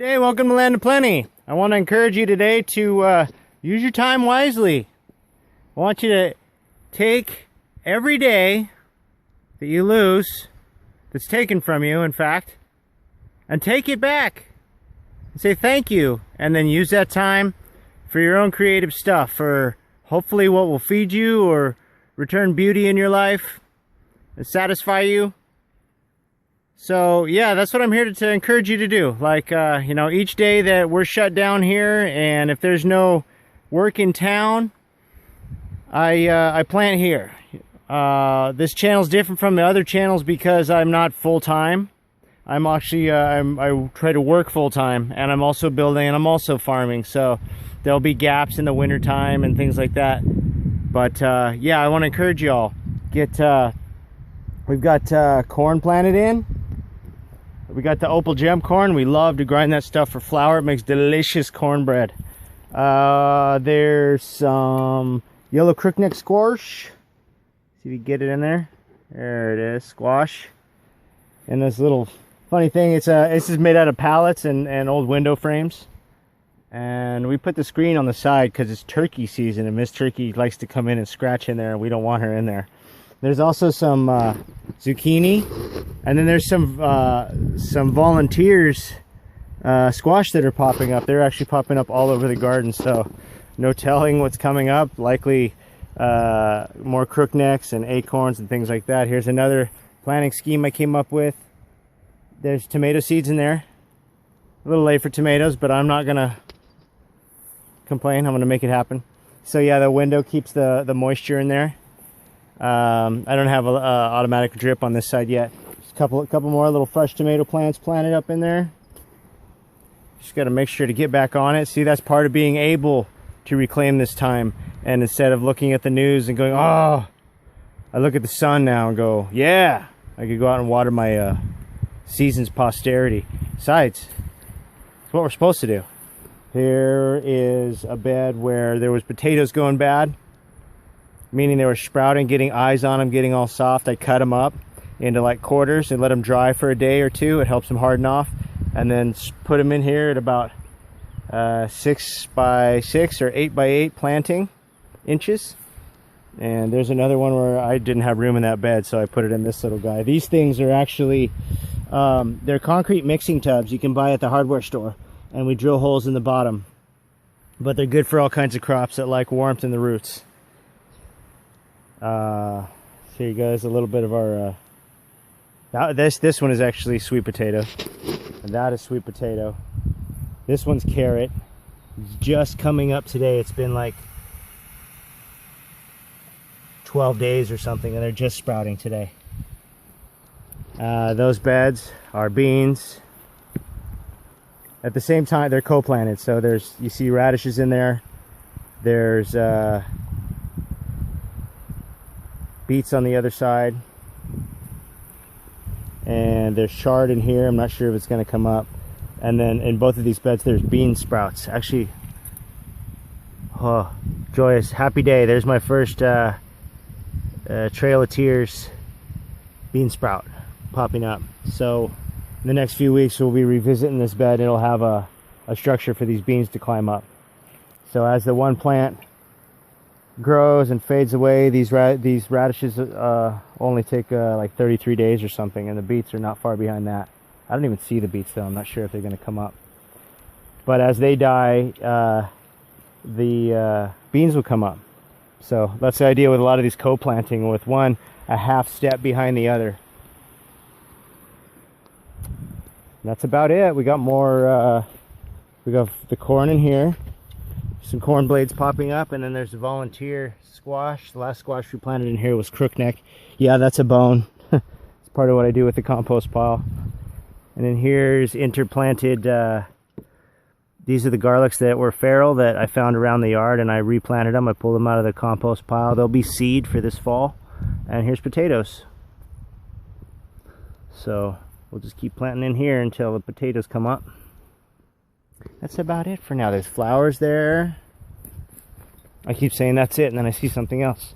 Hey, welcome to Land of Plenty. I want to encourage you today to use your time wisely. I want you to take every day that you lose, that's taken from you, in fact, and take it back. And say thank you, and then use that time for your own creative stuff, for hopefully what will feed you or return beauty in your life and satisfy you. So yeah, that's what I'm here to encourage you to do. Like, you know, each day that we're shut down here, and if there's no work in town, I plant here. This channel's different from the other channels because I'm not full-time. I'm actually, I try to work full-time, and I'm also building and I'm also farming. So there'll be gaps in the winter time and things like that. But yeah, I want to encourage you all. We've got corn planted in. We got the opal gem corn. We love to grind that stuff for flour. It makes delicious cornbread. There's some yellow crookneck squash. See if you can get it in there. There it is, squash. And this little funny thing, this is made out of pallets and old window frames. And we put the screen on the side because it's turkey season, and Miss Turkey likes to come in and scratch in there, and we don't want her in there. There's also some zucchini, and then there's some volunteers squash that are popping up. They're actually popping up all over the garden, so no telling what's coming up. Likely more crooknecks and acorns and things like that. Here's another planting scheme I came up with. There's tomato seeds in there. A little late for tomatoes, but I'm not gonna complain. I'm gonna make it happen. So yeah, the window keeps the moisture in there. I don't have a automatic drip on this side yet. Just a couple more little fresh tomato plants planted up in there. Just got to make sure to get back on it. See, that's part of being able to reclaim this time. And instead of looking at the news and going, oh, I look at the sun now and go, yeah, I could go out and water my season's posterity. Besides, it's what we're supposed to do. Here is a bed where there was potatoes going bad, meaning they were sprouting, getting eyes on them, getting all soft. I cut them up into like quarters and let them dry for a day or two. It helps them harden off, and then put them in here at about 6 by 6 or 8 by 8 planting inches. And there's another one where I didn't have room in that bed, so I put it in this little guy. These things are actually they're concrete mixing tubs you can buy at the hardware store, and we drill holes in the bottom, but they're good for all kinds of crops that like warmth in the roots. So here you guys, a little bit of our this one is actually sweet potato, and that is sweet potato. This one's carrot. It's just coming up today. It's been like 12 days or something, and they're just sprouting today. Those beds are beans. At the same time, they're co-planted, so you see radishes in there. There's beets on the other side, and there's chard in here. I'm not sure if it's going to come up. And then in both of these beds there's bean sprouts. Actually, oh, joyous, happy day. There's my first Trail of Tears bean sprout popping up. So in the next few weeks we'll be revisiting this bed. It'll have a structure for these beans to climb up. So as the one plant grows and fades away, these radishes only take like 33 days or something, and the beets are not far behind that. I don't even see the beets though. I'm not sure if they're going to come up. But as they die, the beans will come up. So that's the idea with a lot of these co-planting, with one a half step behind the other. That's about it. We got more, we got the corn in here. Some corn blades popping up, and then there's the volunteer squash. The last squash we planted in here was crookneck. Yeah, that's a bone. It's part of what I do with the compost pile. And then here's interplanted, these are the garlics that were feral that I found around the yard, and I replanted them. I pulled them out of the compost pile. They'll be seed for this fall. And here's potatoes. So we'll just keep planting in here until the potatoes come up. That's about it for now. There's flowers there. I keep saying that's it, and then I see something else.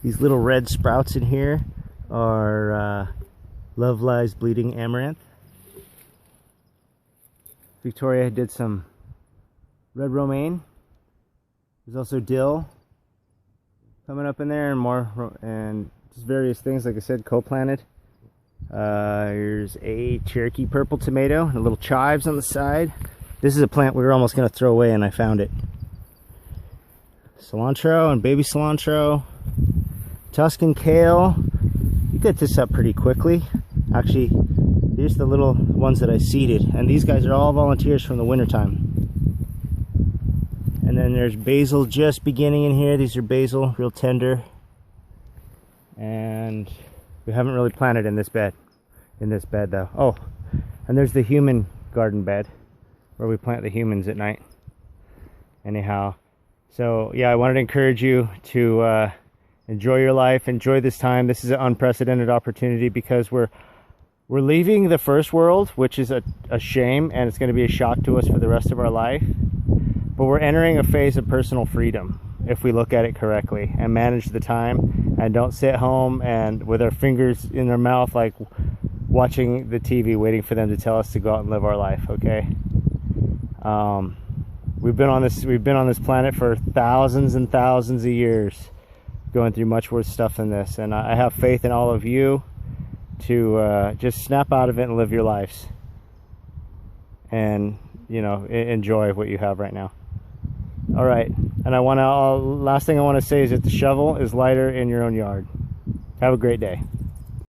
These little red sprouts in here our Love Lies Bleeding Amaranth. Victoria did some red romaine. There's also dill coming up in there, and more, and just various things, like I said, co-planted. Here's a Cherokee purple tomato and a little chives on the side. This is a plant we were almost going to throw away, and I found it. Cilantro and baby cilantro. Tuscan kale. You get this up pretty quickly. Actually, here's the little ones that I seeded, and these guys are all volunteers from the wintertime. And then there's basil just beginning in here. These are basil, real tender. And we haven't really planted in this bed though. Oh, and there's the human garden bed where we plant the humans at night. Anyhow, so yeah, I wanted to encourage you to enjoy your life, enjoy this time. This is an unprecedented opportunity because we're leaving the first world, which is a shame, and it's going to be a shock to us for the rest of our life. But we're entering a phase of personal freedom if we look at it correctly and manage the time and don't sit home and with our fingers in our mouth, like watching the TV, waiting for them to tell us to go out and live our life. Okay. We've been on this planet for thousands and thousands of years, going through much worse stuff than this, and I have faith in all of you to just snap out of it and live your lives, and enjoy what you have right now. All right, and last thing I want to say is that the shovel is lighter in your own yard. Have a great day.